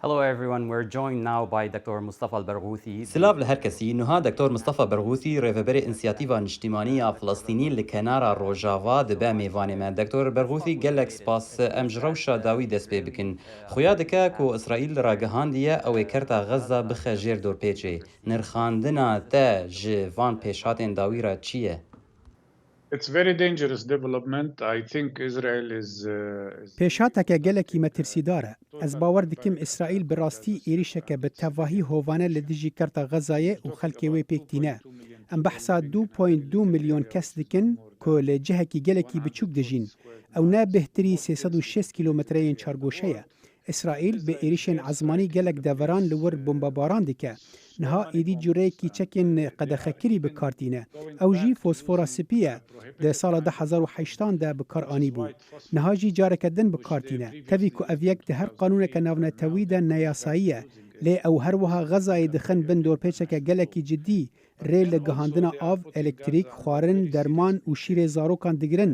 Hello everyone, we're joined now by Dr. Mustafa Al-Barghouthi. سلاف لهركسي نها دكتور مصطفى برغوثي ريفبري انسياتيفا اجتماعية فلسطينيين لكنارا روجافا دبا ميفاني من دكتور برغوثي قالك سباس امجروشا داوي دس بي بكن خويا دكا كو اسرائيل راگهاندية او كرتا غزة بخ جير دور بيچي نرخاندنا تا جوان پیشاتين داويرا چیه؟ It's very dangerous development. I think Israel is پێشاتەکە گەلێکی مەترسیدارە. ئەس باوەڕ دکم ئیسرائیل بڕاستی ئێریشەکە بە تەواهی هۆڤانە لە دژی کەرتە غەزایە و خەلکی وێ پێکتینە. ئەم بەحسا 2.2 ملیۆن کەس دکن کۆ لە جەهەکی گەلێکی بچووک دەژین. ئەو نا بهتری 306 کیلومترەیەن چارگۆشەیە. ئیسرائیل بە ئێریشێن عزمانی گەلک دەڤەران لەوەر بۆمبەباران دکە. نها ئیدی جورەیەکی چەکێن قەدەخەکری بکارتینە. ئەو ژی فۆسفۆرا سپیە لە ساڵە 2008دا بکارئانی بوو. نهاژی جارەکەدن بکارتینە. تەوی کو ئەڤیەک دە هەر قانونێکە ناونەتەویدا نەیاساییە. لێ ئەو هەروەها غەزای دخن بن دۆرپێچەکە گەلێکی جدی رێ لە گەهاندنە ئاڤ ئەلکتریک خواردن دەرمان و شیرێ زارۆکان دگرن.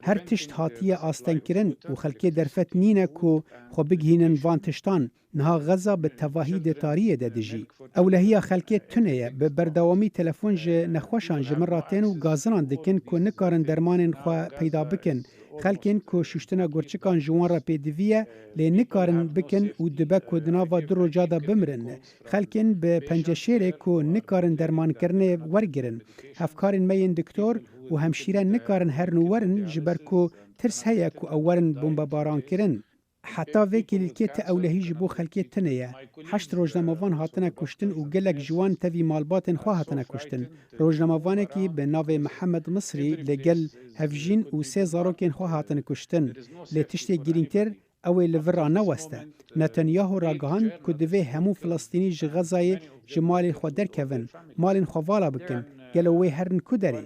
هەر تشت هاتیە ئاستەنکردن و خەلکێ دەرفەت نینە کو خۆ بگهینن وان تشتان نها غەزا بە تەواهی دێتاریە دەدژی. ئەو لە هیە خەلکێ تونەیە بە بەردەوامی تەلەفۆن ژە نەخۆشان ژە من ڕاتێن و گازنان دکن کو نکارن دەرمانên خوا پەیدا بکن. خەلکێن کۆ شوشتنە گورچکان جوان را پێدڤیە لێ نکارن بکن و دبە کۆ دناوا دو ڕۆژادا بمرن. خەلکێن بە پەنجەشێرێ کۆ نکارن دەرمانکردنێ وەرگرن. هەفکارن مەین دکتۆر و هەمشیرە نکارن هەرنووەرن ji ber ku tirs heye ku ew werin bombebarankirin. Heta vê kilîlkê te ewlehî ji bo xelkê tineye. Heşt rojnamevan hatine kuştin û gelek ji wan tevî malbatên xwe hatine kuştin. Rojnamevanekî bi navê Mihemed Misrî li gel hevjîn û sê zarokên xwe hatine kuştin. Lê tiştê girîngtir ew ê li vir ra neweste. Netanyahu ragihand ku divê hemû Filistînî ji Xezayê ji malên xwe derkevin, malên xwe vala bikin, gelo wê herin ku derê.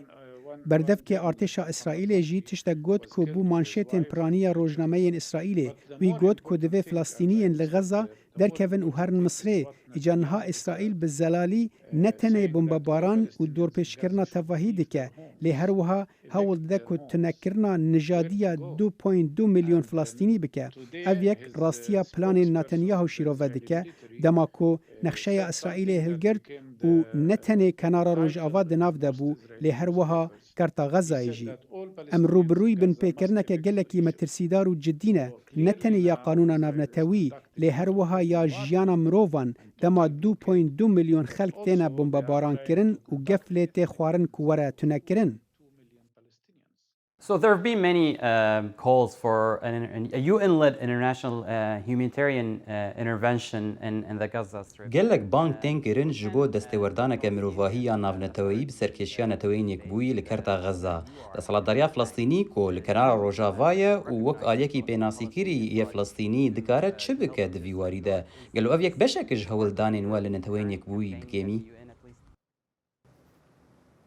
بەردەفکێ ئارتێشا ئیسرائیلê jî tiştek got ku bû manşetên piraniya rojnameyên İsraîlê wî got ku divê Filistîniyên li Xeza derkevin û herin Misrê îca niha İsraîl bi zelalî ne tenê bombebaran û dorpêşkirina tevahî dike lê her wiha hewl dide ku tunekirina nijadiya 2.2 milyon Filistînî bike. Ev yek rastiya planên Netanyahu şîrove dike dema ku nexşeya İsraîlê hilgirt û ne tenê kenara rojava di nav de bû lê her wiha کرتا غزای جی. ام روبروی بن پیکرنک گلکی مترسیدار و جدینه نتنی یا قانون ناونتوی لی هر وها یا جیانا مروفان دما 2.2 میلیون خلق تینا بمباران کرن و گفلیت خوارن کوره تونه کرن. So there have been many calls for a UN-led international humanitarian intervention in the Gaza Strip. گەلک بانک تێن کرن ji bo destêwerdaneke mirovahiya ya navneteweyî bi serkêşiya neteweyên yekbûyî li kerta Xeza. Desthilatdariya Filistînî ku li kenara Rojava ye û wek aliyekî pênasîkirî yê Filistînî dikare çi bike di vî warî de? Gelo ev yek beşek ji hewildanên we li neteweyên yekbûyî bikêmî?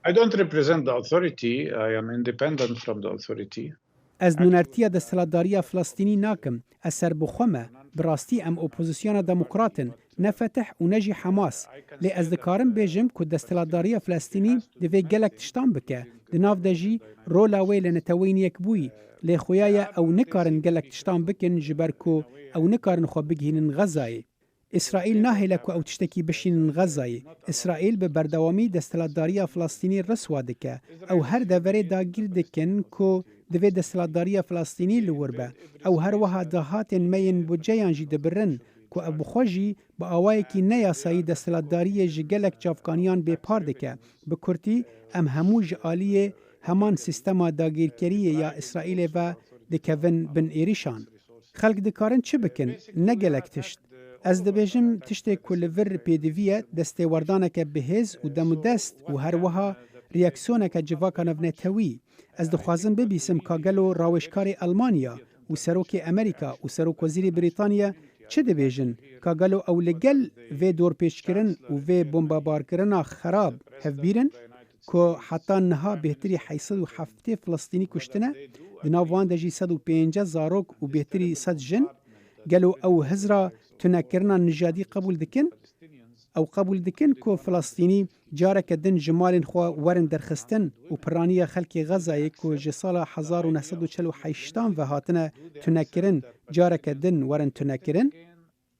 I don't represent the authority. I am independent from the authority. Ez nûnertiya desthilatdariya Filistînî nakim. Ez serbixwe me. Bi rastî em opozisyona demokratin, ne Fetih û ne jî Hemas. Lê ez dikarim bêjim ku desthilatdariya Filistînî divê gelek tiştan bike. Di nav de jî rola wê li neteweyên yekbûyî. Lê xuya ye ew nikarin gelek tiştan bikin ji ber ku ew nikarin xwe bigihînin Xezayê. İsraîl nahêle ku ew tiştekî bişînin Xezayê. İsraîl bi berdewamî desthilatdariya Filistînî riswa dike. Ew her deverê dagîr dikin ku divê desthilatdariya Filistînî li wir be. Ew her wiha dahatên meyên budceyan jî dibirin ku ev bixwe jî bi awayekî neyasayî desthilatdariyê ji gelek çavkaniyan bêpar dike. Bi kurtî em hemû ji aliyê heman sîstema dagîrkeriyê ya İsraîlê ve dikevin bin êrişan. Xelk dikarin çi bikin? Ne gelek tişt. Ez dibêjim tiştê ku li vir pêdiviye destêwerdaneke bihêz û demûdest û her wiha reaksiyoneke civaka navnetewî. Ez dixwazim bibîsim ka gelo rawêjkarê Almanya û serokê Amerîka û Serokwezîrê Brîtanya çi dibêjin ka gelo ew li gel vê dorpêçkirin û vê bombebarkirina xerab hevbîrin ku heta niha bêhtirî 807 Filistînî kuştine, di nav wan de jî 150 zarok û bêhtirî 100 jin, gelo ew hizra tunekirina nijadî qebûl dikin? Ew qebûl dikin ku Filistînî careke din ji malên xwe werin derxistin û piraniya xelkê Xezayê ku ji sala 1948 ve hatine tunekirin careke din werin tunekirin?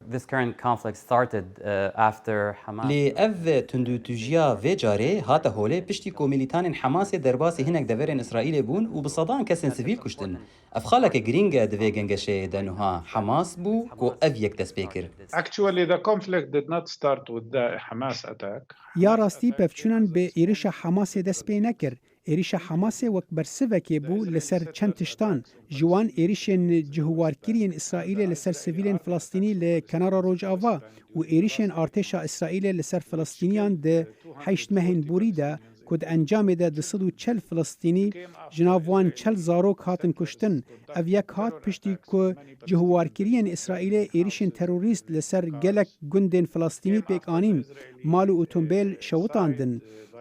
This current conflict started after Hamas. لی اف تندوتوجیا و جاره هات هوله پشتی کو میلیتان حماس درباسی هنک دورین اسرائیل بون و بصدان کسن سیویل کشتن. اف خالک گرینگ دوی گنگشه دنوها حماس بو کو اف یک دست بکر. Actually, the conflict did not start with the Hamas attack. یا راستی پفچونان به ایرش حماس دست پی نکر. ایرش حماس وک برسوکه بو لسر چند تشتان. جوان ایرشن جهوارکرین اسرائیل لسر سیویلین فلسطینی لکنار روج آوا و ایرشن ارتش اسرائیل لسر فلسطینیان ده 8 مهین بوریده کد انجام ده 240 فلسطینی جنابوان 40 زاروک هاتن کشتن. او یک هات پشتی که جهوارکرین اسرائیل ایرشن تروریست لسر گلک گندن فلسطینی پیک آنین مالو اتومبیل شوطاندن.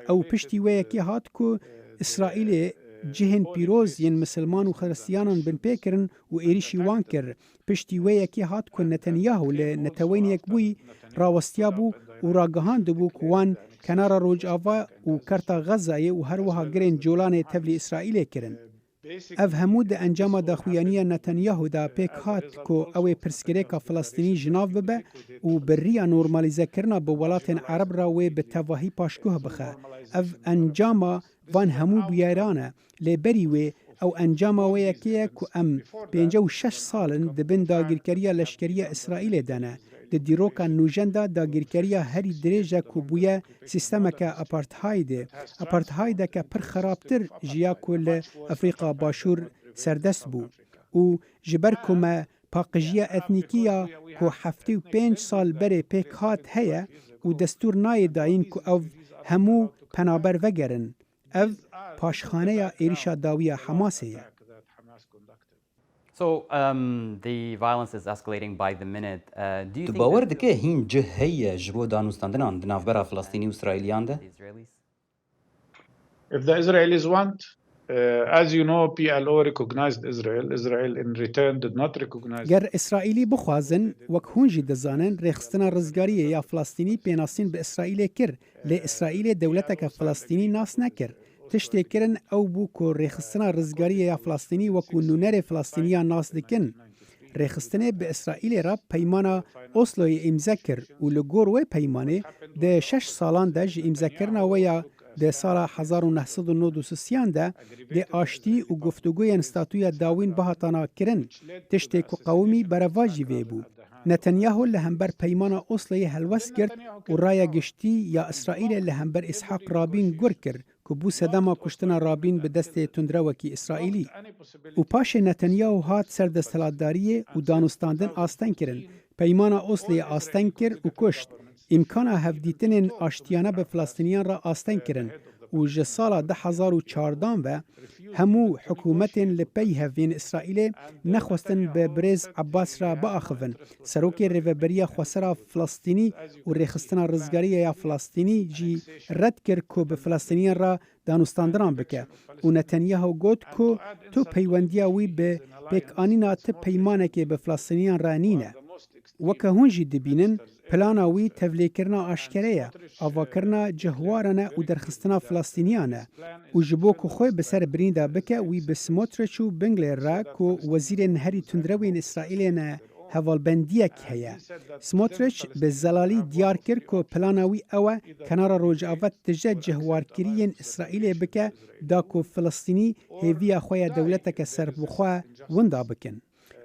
او پشتی و یکی هات که اسرائیل جهن پیروز ین مسلمان و خرسیانان بن پیکرن و ایریشی وان کر. پشتی و یکی هات که نتانیاهو لنتوین یک بوی راوستیا بو و راگهان دبو کوان کنار روج آوا و کرتا غزای و هر وها گرین جولان تبلی اسرائیل کرن. اف همو ده انجام داخویانی نتانیاهو دا پیک هات که اوی پرسکریکا فلسطینی جناف ببه و بریا نورمالیزه کرنا به ولات عرب را وی به تواهی پاشگوه بخه. اف انجام وان همو بیارانه لبری وی او انجام وی یکیه که ام 56 سالن دبن داگیرکریا لشکریا اسرائیل دانه. د دیروکا نوجندا داگیرکریا هری دریجه که بویه سیستم که اپارتهایده که پر خرابتر جیا کل افریقا باشور سردست بو و جبر کمه پاقجیا اتنیکیا که 75 سال بره پیک هات هیا و دستور نای داین که او همو پنابر وگرن. او پاشخانه یا ایریشا داویه حماسه. So the violence is escalating by the minute. Do you تو think باور that دکه هین جه هی جبو دانوستاندنان دنافبرا فلسطینی و اسرائیلیان ده؟ the Israelis? If the Israelis want, as you know, PLO recognized Israel. Israel in return did not recognize. گر اسرائیلی بخوازن وک هونجی دزانن رخستنا رزگاری یا فلسطینی پیناسین به اسرائیل کر لی اسرائیل دولتک فلسطینی ناس نکر. تشتی کرن او بو که رخستنا رزگاری یا فلسطینی وکو نونر فلسطینی ناس دکن. رخستنه به اسرائیل را پیمانا اوسلوی امضا کر و لگور و پیمانه ده 6 سالان ده جی امضا کرنا و یا ده سال 1993 ده ده آشتی و گفتگوی انستاتوی داوین بهاتانا کرن تشتی که قومی برواجی وی بو. نتانیاهو لهمبر پیمانا اوسلوی هلوس کرد و رای گشتی یا اسرائیل لهمبر اسحاق رابین گر کرد که بو صدما کشتنا رابین به دست تندروکی اسرائیلی. و پاش نتانیاهو هات سر دستهلاتداری و دانستاندن آستن کرن. پیمانا اوسلی آستن کرد و کشت. امکانا هفدیتن آشتیانه به فلسطینیان را آستن کرن. و جه سال 2014 و همو حکومت لپی هفین اسرائیل نخواستن به برز عباس را باخفن. سروک ریوبریا خسرا فلسطینی و ریخستنا رزگاری یا فلسطینی جی رد کرد که به فلسطینیان را دانستاندران بکه. و نتانیاهو گفت که تو پیوندیا وی به پیک آنینا ته پیمانه که به فلسطینیان را نینه. وکه هونجی دبینن پلانا وی تولی کرنا آشکره آوا کرنا جهوارانه و درخستنا فلسطینیانه و جبو که خوی بسر برینده بکه وی به سموترچ و بنگلر را که وزیر نهری تندروین اسرائیل نه هوالبندیک هیا. سموترچ به زلالی دیار کرد که پلانا وی اوه کنار روج آوت تجه جهوارکرین اسرائیل بکه دا که فلسطینی هیویا خوی دولتک سر بخواه وندا بکن.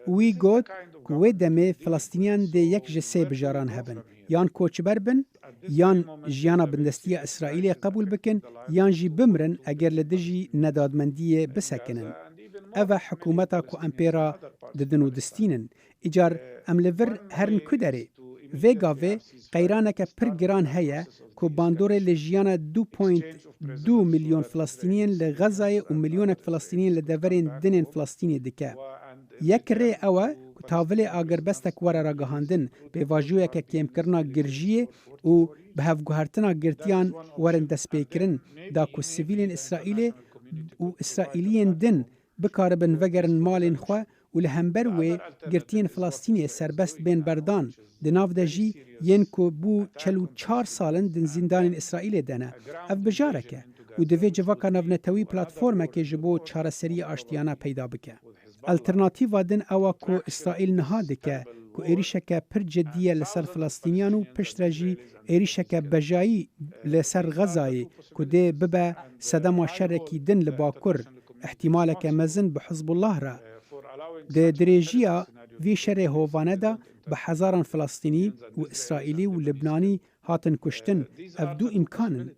وی گوت که وی دمه فلسطینیان ده یک جسه بجاران هبن. یان کوچبر بن، یان جیانا بندستی اسرائیل قبول بکن، یان جی بمرن اگر لدجی ندادمندی بسکنن. اوه حکومتا که امپیرا ددنو دستینن. اجار املور هرن کدره. ویگا وی قیرانک پر گران هیا که باندور لجیانا 2.2 میلیون فلسطینیان لغزای و میلیونک فلسطینیان لدورین دنین فلسطینی دکه. یک ری اوه تاولی آگر بستک وره را گهاندن به واجوه که کم کرنا گرجیه و به هفگوهرتنا گرتیان ورن دست پیکرن دا که سیویلین اسرائیل و اسرائیلیین دن بکاربن وگرن مالین خواه و لهمبر و گرتین فلسطینی سربست بین بردان دناف دا جی ین که بو 44 سالن دن زندان اسرائیل دنه اف بجاره که و دوی جواکا نونتوی پلاتفورمه که جبو چاره سری آشتیانه پیدا بکه. الترناتیو دن اوا کو اسرائیل نهاده که ku êrişeke pir ciddi ye li ser Filistîniyan û piştre jî êrişeke bejayî li ser Xezayê ku dê bibe sedema şerekî din li Bakur ihtimaleke mezin bi Hizbullah re. Di dirêjiya vê şerê hovane de bi hezaran Filistînî û İsraîlî û Libnanî hatin kuştin. Ev du imkanin.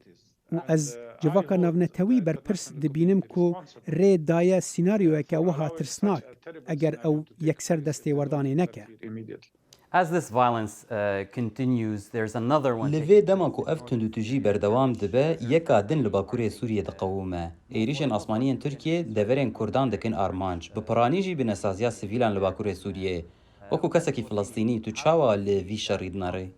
û ez civaka navnetewî berpirs dibînim ku rê daye sînaryoyeke wiha tirsnak eger ew yekser destêwerdanê neke. As this violence continues, there's another one. Li vê dema ku ev tundutujî berdewam dibe, yeka din li Bakurê Sûriyê diqewime. Êrişên asmaniyên Tirkiye deverên Kurdan dikin armanc. Bi piranî jî bi nesaziya sivîlan li Bakurê Sûriyê. Wekû kesekî Filistînî, tu çawa li vî şerî dinare?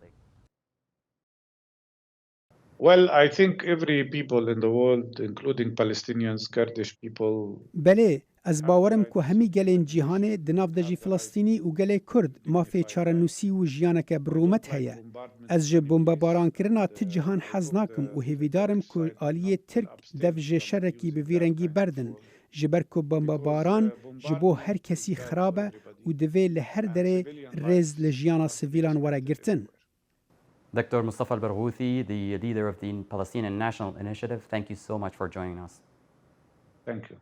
Well, I think every people in the world, including Palestinians, Kurdish people, Belê, ez bawerim ku hemî gelên cîhanê di nav de jî Filistînî û gelê Kurd mafê çarenûsî û jiyaneke bi rûmet heye. Ez ji bombebaranekirina ti cihan hez nakim û hêvîdarim ku aliyê Tirk dev ji şerekî bi vî rengî berdin, ji ber ku bombebaran ji bo her kesî xirab e û divê li her derê rêz li jiyana sivîlan were girtin. Dr. Mustafa al-Barghouthi, the leader of the Palestinian National Initiative, thank you so much for joining us. thank you.